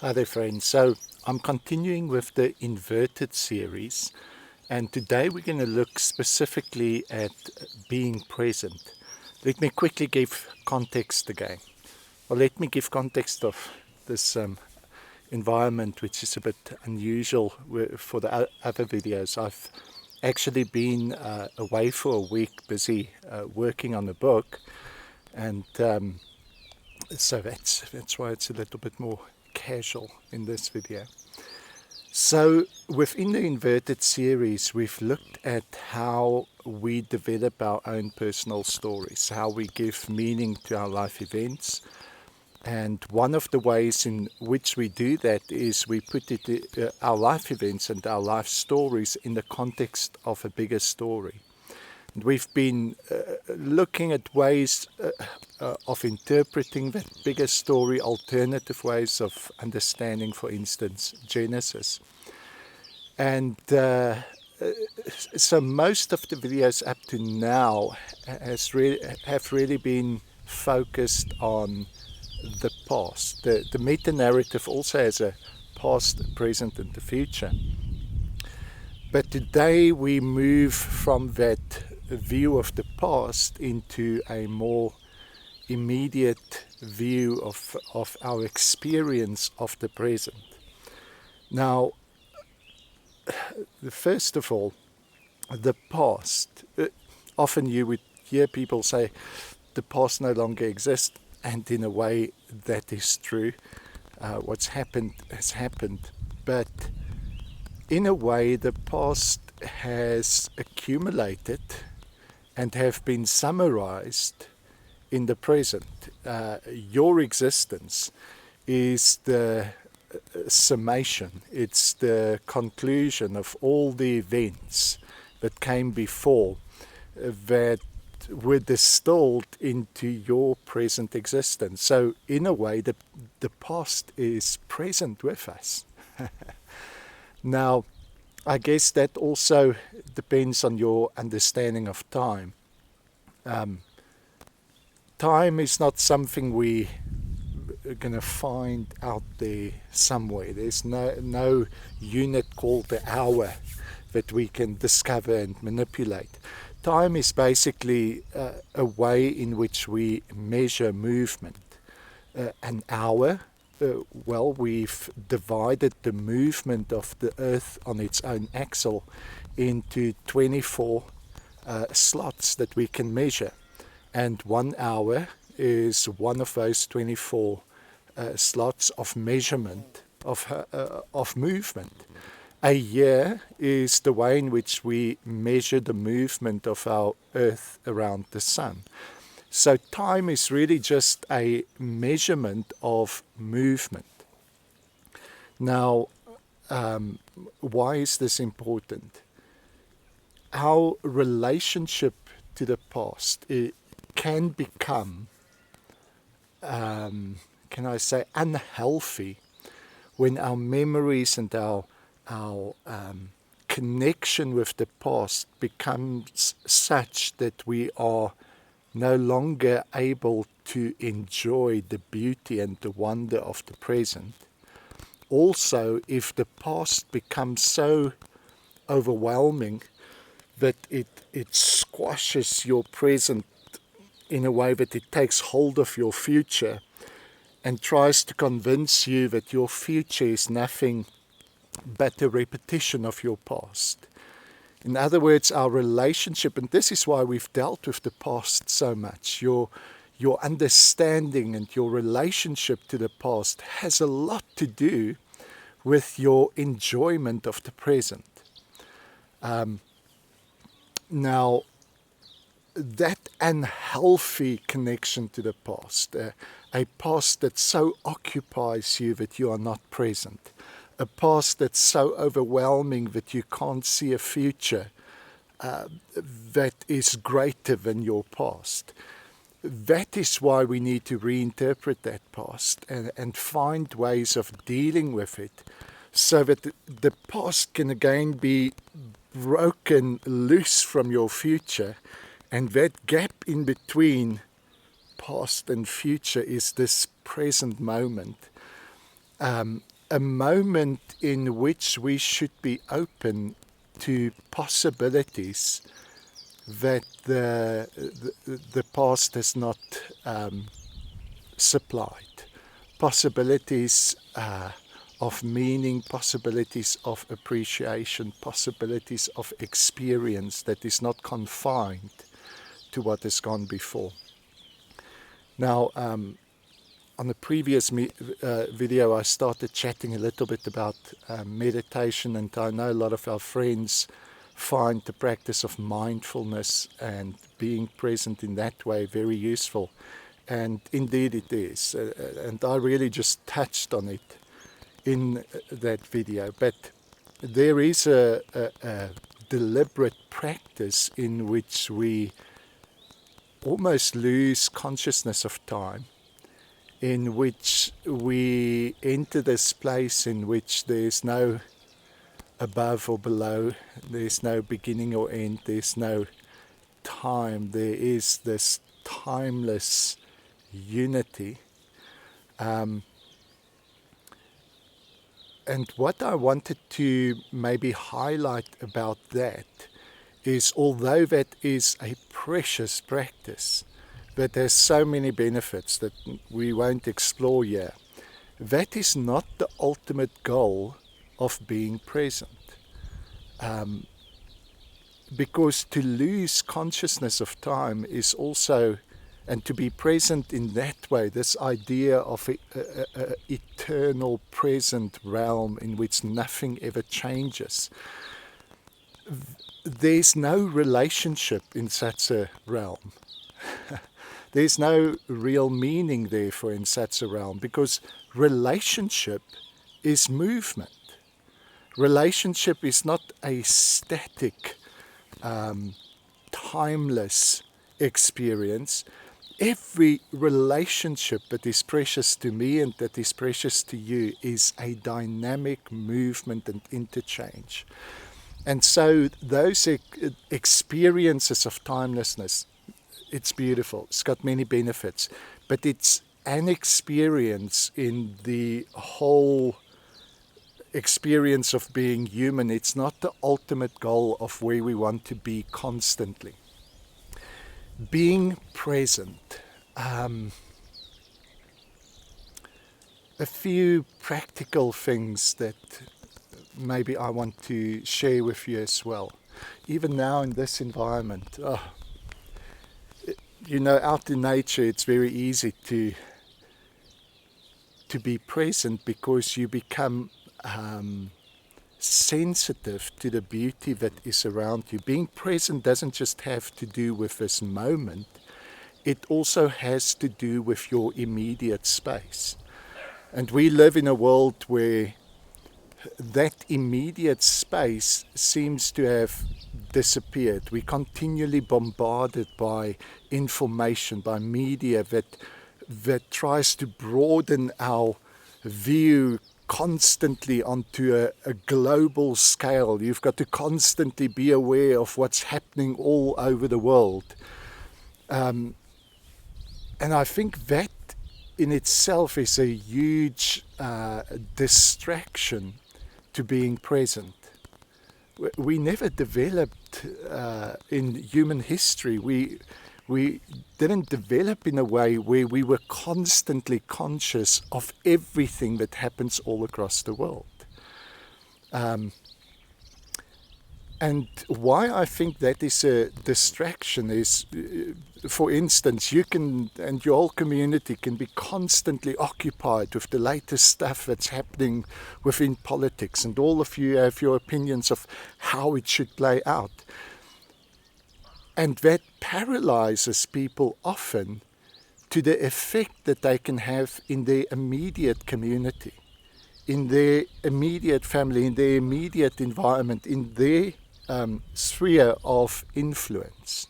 Hi there, friends. So I'm continuing with the inverted series, and today we're going to look specifically at being present. Let me quickly give context again. Or let me give context of this environment, which is a bit unusual for the other videos. I've actually been away for a week, busy working on a book, and so that's why it's a little bit more casual in this video. So within the inverted series, we've looked at how we develop our own personal stories, how we give meaning to our life events. And one of the ways in which we do that is we put our life events and our life stories in the context of a bigger story. And we've been looking at ways of interpreting that bigger story, alternative ways of understanding, for instance, Genesis. And so most of the videos up to now have really been focused on the past. The meta-narrative also has a past, a present, and the future. But today we move from that view of the past into a more immediate view of our experience of the present. Now, first of all, the past. Often you would hear people say the past no longer exists, and in a way that is true. What's happened has happened. But in a way, the past has accumulated and have been summarized in the present. Your existence is the summation, it's the conclusion of all the events that came before that were distilled into your present existence. So in a way, the past is present with us. Now, I guess that also depends on your understanding of time. Time is not something we are going to find out there somewhere. There's no unit called the hour that we can discover and manipulate. Time is basically a way in which we measure movement. An hour, well, we've divided the movement of the Earth on its own axle into 24 slots that we can measure. And 1 hour is one of those 24 slots of measurement of movement. A year is the way in which we measure the movement of our Earth around the Sun. So time is really just a measurement of movement. Now, why is this important? Our relationship to the past, it can become, can I say, unhealthy when our memories and our connection with the past becomes such that we are no longer able to enjoy the beauty and the wonder of the present. Also, if the past becomes so overwhelming that it squashes your present in a way that it takes hold of your future and tries to convince you that your future is nothing but a repetition of your past. In other words, our relationship, and this is why we've dealt with the past so much, your understanding and your relationship to the past has a lot to do with your enjoyment of the present. Now, that unhealthy connection to the past, a past that so occupies you that you are not present, a past that's so overwhelming that you can't see a future that is greater than your past. That is why we need to reinterpret that past and find ways of dealing with it so that the past can again be broken loose from your future, and that gap in between past and future is this present moment. a moment in which we should be open to possibilities that the past has not supplied. Possibilities of meaning, possibilities of appreciation, possibilities of experience that is not confined to what has gone before. Now, on the previous video, I started chatting a little bit about meditation, and I know a lot of our friends find the practice of mindfulness and being present in that way very useful. And indeed it is. And I really just touched on it in that video. But there is a deliberate practice in which we almost lose consciousness of time, in which we enter this place in which there's no above or below, there's no beginning or end, there's no time, there is this timeless unity. And what I wanted to maybe highlight about that is, although that is a precious practice that has so many benefits that we won't explore here, that is not the ultimate goal of being present. Because to lose consciousness of time is also, and to be present in that way, this idea of a eternal present realm in which nothing ever changes, there's no relationship in such a realm. There's no real meaning, therefore, in such a realm, because relationship is movement. Relationship is not a static, timeless experience. Every relationship that is precious to me and that is precious to you is a dynamic movement and interchange. And so those experiences of timelessness, it's beautiful. It's got many benefits, but it's an experience in the whole experience of being human. It's not the ultimate goal of where we want to be constantly. Being present. A few practical things that maybe I want to share with you as well. Even now in this environment, out in nature, it's very easy to be present because you become sensitive to the beauty that is around you. Being present doesn't just have to do with this moment, it also has to do with your immediate space. And we live in a world where that immediate space seems to have disappeared. We're continually bombarded by information, by media that tries to broaden our view constantly onto a global scale. You've got to constantly be aware of what's happening all over the world. And I think that in itself is a huge distraction to being present. We never developed in human history. We didn't develop in a way where we were constantly conscious of everything that happens all across the world. And why I think that is a distraction is, for instance, you can, and your whole community can be constantly occupied with the latest stuff that's happening within politics, and all of you have your opinions of how it should play out. And that paralyzes people often to the effect that they can have in their immediate community, in their immediate family, in their immediate environment, in their sphere of influence.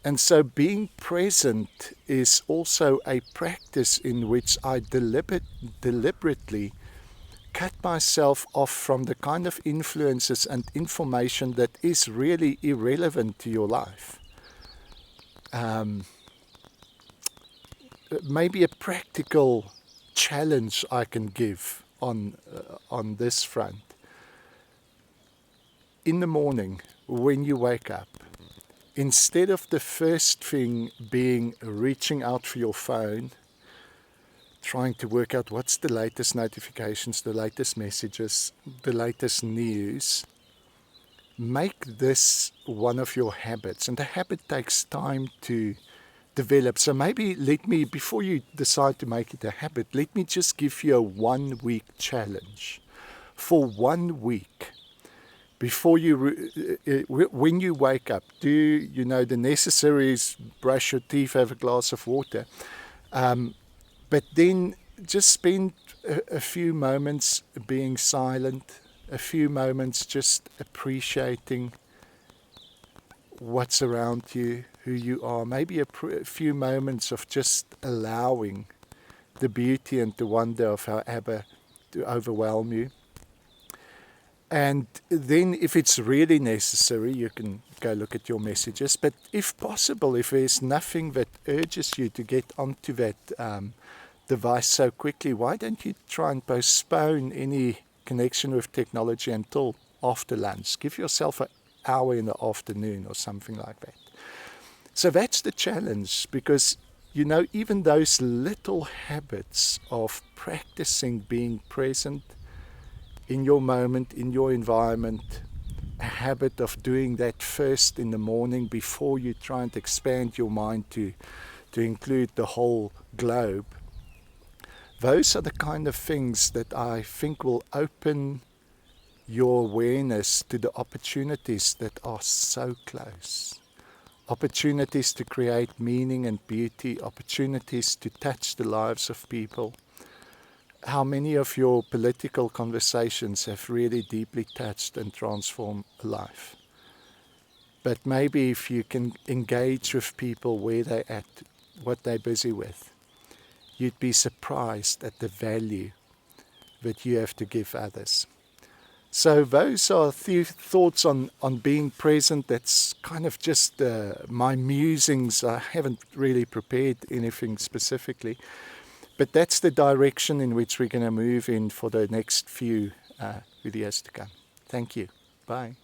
And so being present is also a practice in which I deliberately cut myself off from the kind of influences and information that is really irrelevant to your life. Maybe a practical challenge I can give on this front. In the morning, when you wake up, instead of the first thing being reaching out for your phone, trying to work out what's the latest notifications, the latest messages, the latest news, make this one of your habits. And the habit takes time to develop. So maybe before you decide to make it a habit, let me just give you a 1 week challenge. For 1 week, before when you wake up, do the necessaries, brush your teeth, have a glass of water, but then just spend a few moments being silent, a few moments just appreciating what's around you, who you are, maybe a few moments of just allowing the beauty and the wonder of our Abba to overwhelm you. And then if it's really necessary, you can go look at your messages. But if possible, if there's nothing that urges you to get onto that device so quickly, why don't you try and postpone any connection with technology until after lunch? Give yourself an hour in the afternoon or something like that. So that's the challenge, because even those little habits of practicing being present in your moment, in your environment, a habit of doing that first in the morning before you try and expand your mind to include the whole globe. Those are the kind of things that I think will open your awareness to the opportunities that are so close. Opportunities to create meaning and beauty, opportunities to touch the lives of people. How many of your political conversations have really deeply touched and transformed a life? But maybe if you can engage with people where they're at, what they're busy with, you'd be surprised at the value that you have to give others. So those are thoughts on being present. That's kind of just my musings. I haven't really prepared anything specifically. But that's the direction in which we're going to move in for the next few videos to come. Thank you. Bye.